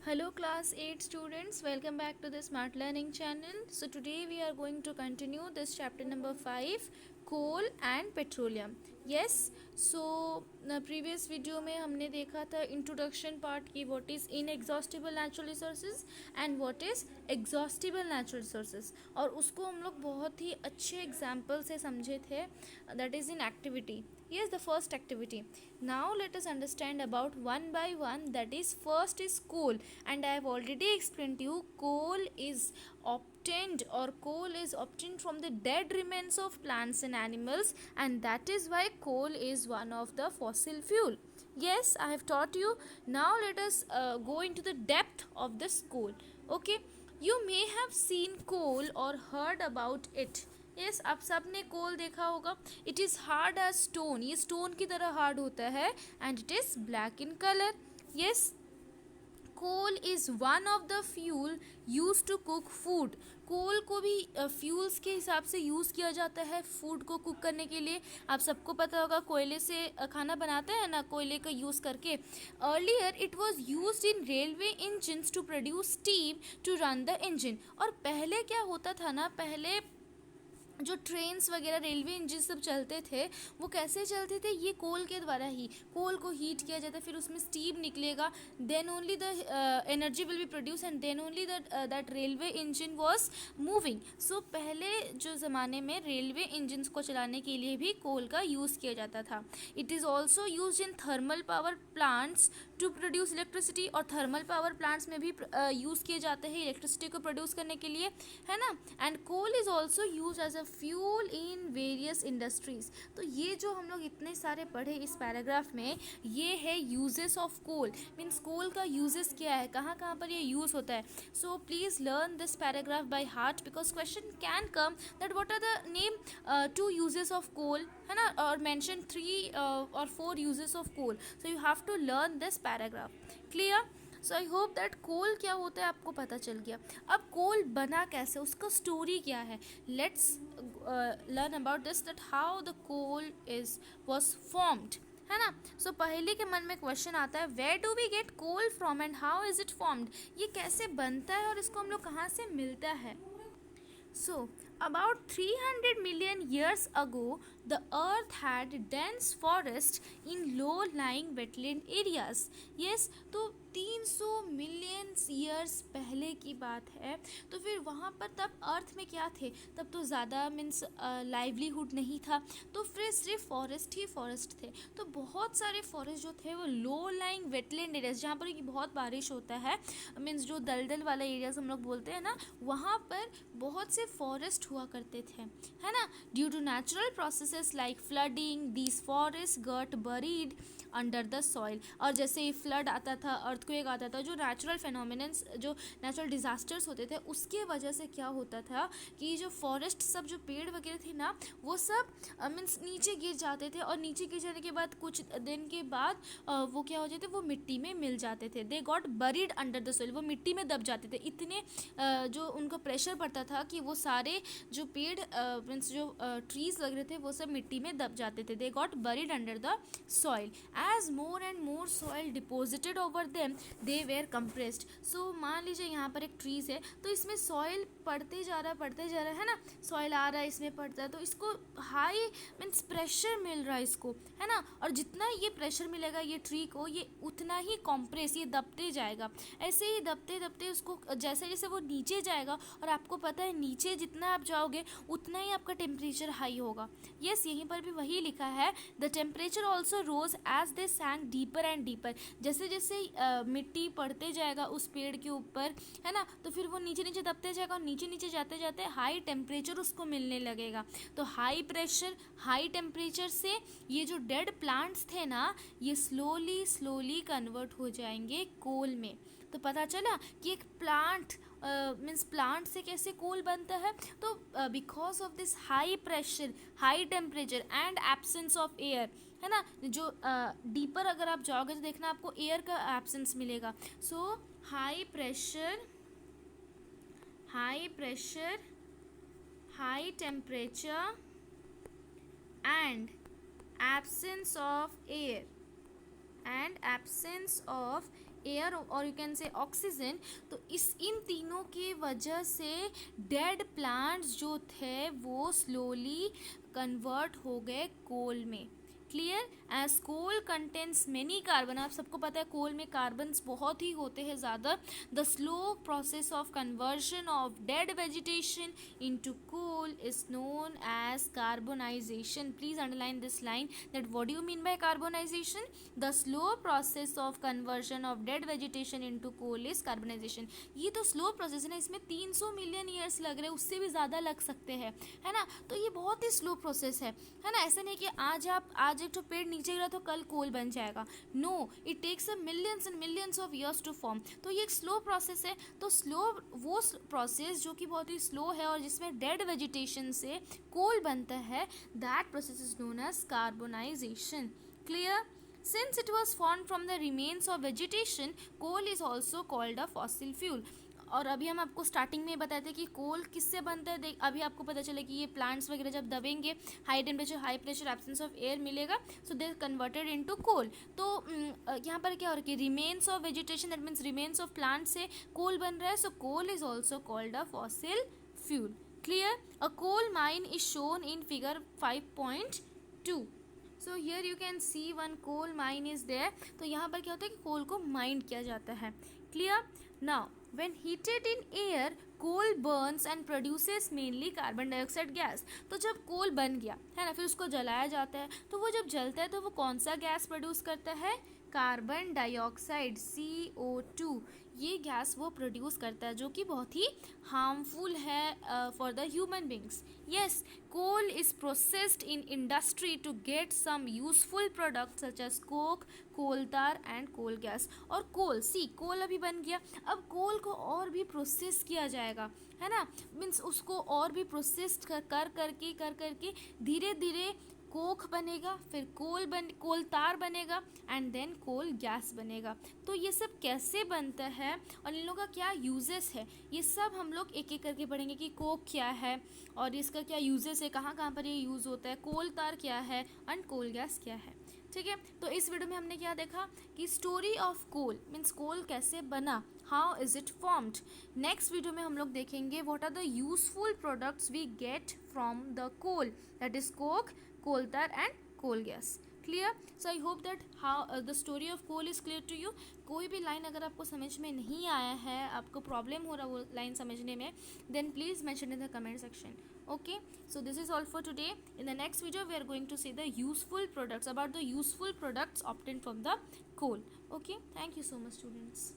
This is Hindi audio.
Hello class 8 students, welcome back to the Smart Learning channel. So today we are going to continue this chapter number 5, coal and petroleum. Yes, so previous video में हमने देखा था introduction part की what is inexhaustible natural resources and what is exhaustible natural resources, और उसको हम लोग बहुत ही अच्छे example से समझे थे, that is in activity. Yes, the first activity. Now let us understand about one by one. That is, first is coal, and I have already explained to you coal is obtained from the dead remains of plants and animals, and that is why coal is one of the fossil fuel. Yes, I have taught you. Now let us go into the depth of this coal. Okay, you may have seen coal or heard about it. Yes, आप सब ने कोल देखा होगा. It is hard as stone, ये स्टोन की तरह हार्ड होता है, and it is black in colour. Yes, coal is one of the fuel use to cook food. Coal को भी फ्यूल्स के हिसाब से यूज़ किया जाता है फूड को कुक करने के लिए. आप सबको पता होगा कोयले से खाना बनाते हैं ना, कोयले का यूज़ करके. Earlier it was use in railway engines to produce steam to run the engine. और पहले क्या होता था ना, पहले जो ट्रेन्स वगैरह रेलवे इंजन सब चलते थे वो कैसे चलते थे, ये कोल के द्वारा ही. कोल को हीट किया जाता है, फिर उसमें स्टीम निकलेगा, then only the energy will be produce, and then only that railway engine was moving. So पहले जो ज़माने में रेलवे इंजन्स को चलाने के लिए भी कोल का यूज़ किया जाता था. It is also use in thermal power plants to produce electricity, और थर्मल पावर प्लांट्स में भी यूज़ किए जाते हैं इलेक्ट्रिसिटी को प्रोड्यूस करने के लिए, है ना. And coal is also use as a fuel in various industries. तो ये जो हम लोग इतने सारे पढ़े इस पैराग्राफ में, ये है यूजेस ऑफ कोल. मीन्स कोल का यूजेस क्या है, कहाँ कहाँ पर ये यूज़ होता है. So please learn this paragraph by heart, because question can come that what are the name 2 uses of coal, है ना, और mention 3 or 4 uses of coal. So you have to learn this paragraph. Clear? So I hope that coal क्या होता है आपको पता चल गया. अब कोल बना कैसे, उसका स्टोरी क्या है. Let's learn about this, that how the coal was formed, है ना. सो पहले के मन में क्वेश्चन आता है, where do we get coal from and how is it formed. ये कैसे बनता है और इसको हम लोग कहाँ से मिलता है. So, about 300 million years ago, the earth had dense forest in low-lying wetland areas. Yes, तो 300 मिलियन ईयर्स पहले की बात है. तो फिर वहाँ पर तब अर्थ में क्या थे, तब तो ज़्यादा मीन्स लाइवलीहुड नहीं था, तो फिर सिर्फ फॉरेस्ट ही फॉरेस्ट थे. तो बहुत सारे फॉरेस्ट जो थे वो लो लाइंग वेटलैंड एरियाज, जहाँ पर कि बहुत बारिश होता है, मीन्स जो दलदल वाला एरियाज हम लोग बोलते हैं ना, वहाँ पर बहुत से फॉरेस्ट हुआ करते थे, है ना. Due to natural processes like flooding, these forest got buried under the soil. और जैसे ही फ्लड आता था, अर्थक्वेक आता था, जो नेचुरल फेनोमिनन्स, जो नेचुरल डिजास्टर्स होते थे, उसके वजह से क्या होता था कि जो फॉरेस्ट सब, जो पेड़ वगैरह थे ना, वो सब मीन्स नीचे गिर जाते थे, और नीचे गिर जाने के बाद कुछ दिन के बाद वो क्या हो जाते, वो मिट्टी में मिल जाते थे. They got buried under the soil, वो मिट्टी में दब जाते थे. इतने जो उनका प्रेशर पड़ता था कि वो सारे जो पेड़ मीन्स जो ट्रीज लग रहे थे वो सब मिट्टी में दब जाते थे. They got buried under the soil. As more and more soil deposited over them, they were compressed. So मान लीजिए यहाँ पर एक ट्रीज है, तो इसमें सॉइल पड़ते जा रहा है ना, सॉइल आ रहा है, इसमें पड़ता है, तो इसको हाई मीन्स प्रेशर मिल रहा है इसको, है ना. और जितना ये प्रेशर मिलेगा ये ट्री को, ये उतना ही कॉम्प्रेस, ये दबते जाएगा. ऐसे ही दबते दबते उसको जैसे जैसे वो नीचे जाएगा, और आपको पता है नीचे जितना आप जाओगे उतना ही आपका टेम्परेचर हाई होगा. यस, यहीं पर भी वही लिखा है, the temperature also rose as they sank deeper and deeper. जैसे जैसे मिट्टी पड़ते जाएगा उस पेड़ के ऊपर, है ना, तो फिर वो नीचे नीचे दबते जाएगा, और नीचे नीचे जाते जाते हाई टेम्परेचर उसको मिलने लगेगा. तो हाई प्रेशर, हाई टेम्परेचर से ये जो डेड प्लांट्स थे ना, ये स्लोली स्लोली कन्वर्ट हो जाएंगे कोल में. तो पता चला कि एक प्लांट मीन्स प्लांट से कैसे कोल बनता है. तो because of this high pressure, high temperature and absence of air, है ना. जो डीपर अगर आप जाओगे तो देखना आपको एयर का एब्सेंस मिलेगा. So high pressure, high temperature and absence of air air और यू कैन से ऑक्सीजन, तो इन तीनों की वजह से डेड प्लांट्स जो थे वो स्लोली कन्वर्ट हो गए कोल में। Clear? As coal contents many carbon, आप सबको पता है कोल में कार्बन्स बहुत ही होते हैं ज़्यादा। The slow process of conversion of dead vegetation into coal is known as carbonization. Please underline this line, that what do you mean by carbonization? The slow process of conversion of dead vegetation into coal is carbonization. ये तो स्लो प्रोसेस है ना, इसमें 300 मिलियन ईयर्स लग रहे हैं, उससे भी ज़्यादा लग सकते हैं, है ना। तो ये बहुत ही स्लो प्रोसेस है ना। ऐसा नहीं कि आज एक तो पेड़ नीचे गिरा तो कल कोल बन जाएगा। No, it takes a millions and millions of years to form. तो ये एक स्लो प्रोसेस है। तो स्लो वो प्रोसेस जो कि बहुत ही स्लो है और जिसमें डेड वेजिटेशन से कोल बनता है, that process is known as carbonization. Clear? Since it was formed from the remains of vegetation, coal is also called a fossil fuel. और अभी हम आपको स्टार्टिंग में बताए थे कि कोल किससे बनता है। देख, अभी आपको पता चले कि ये प्लांट्स वगैरह जब दबेंगे, high temperature high pressure absence of air मिलेगा, so they converted into coal. तो यहाँ पर क्या हो रहा है कि remains of vegetation, that means remains of plant से कोल बन रहा है। So coal is also called a fossil fuel. Clear? A coal mine is shown in figure 5.2। So here you can see one coal mine is there. तो यहाँ पर क्या होता है कि कोल को माइन किया जाता है। Clear? Now when heated in air, coal burns and produces mainly carbon dioxide gas। तो जब कोल बन गया है ना, फिर उसको जलाया जाता है, तो वो जब जलता है तो वो कौन सा गैस प्रोड्यूस करता है? Carbon dioxide, CO2। ये गैस वो प्रोड्यूस करता है जो कि बहुत ही हार्मफुल है for the human beings. Yes, coal is processed in industry to get some useful product such as coke, coal tar and coal gas. और कोल अभी बन गया, अब कोल को और भी प्रोसेस किया जाएगा, है ना। मीन्स उसको और भी प्रोसेस कर करके धीरे धीरे कोक बनेगा, फिर कोल तार बनेगा एंड देन कोल गैस बनेगा। तो ये सब कैसे बनता है और इन लोगों का क्या यूजेस है, ये सब हम लोग एक एक करके पढ़ेंगे कि कोक क्या है और इसका क्या यूजेस है, कहाँ कहाँ पर ये यूज़ होता है, कोल तार क्या है एंड कोल गैस क्या है। ठीक है, तो इस वीडियो में हमने क्या देखा कि story of coal, means coal कैसे बना, how is it formed. Next video में हम लोग देखेंगे what are the useful products we get from the coal, that is coke, coal tar and coal gas. Clear? So I hope that how the story of coal is clear to you. कोई भी लाइन अगर आपको समझ में नहीं आया है, आपको प्रॉब्लम हो रहा है वो लाइन समझने में, then please mention in the comment section. Okay, so this is all for today. In the next video we are going to see the useful products, about the useful products obtained from the coal. Okay, thank you so much students.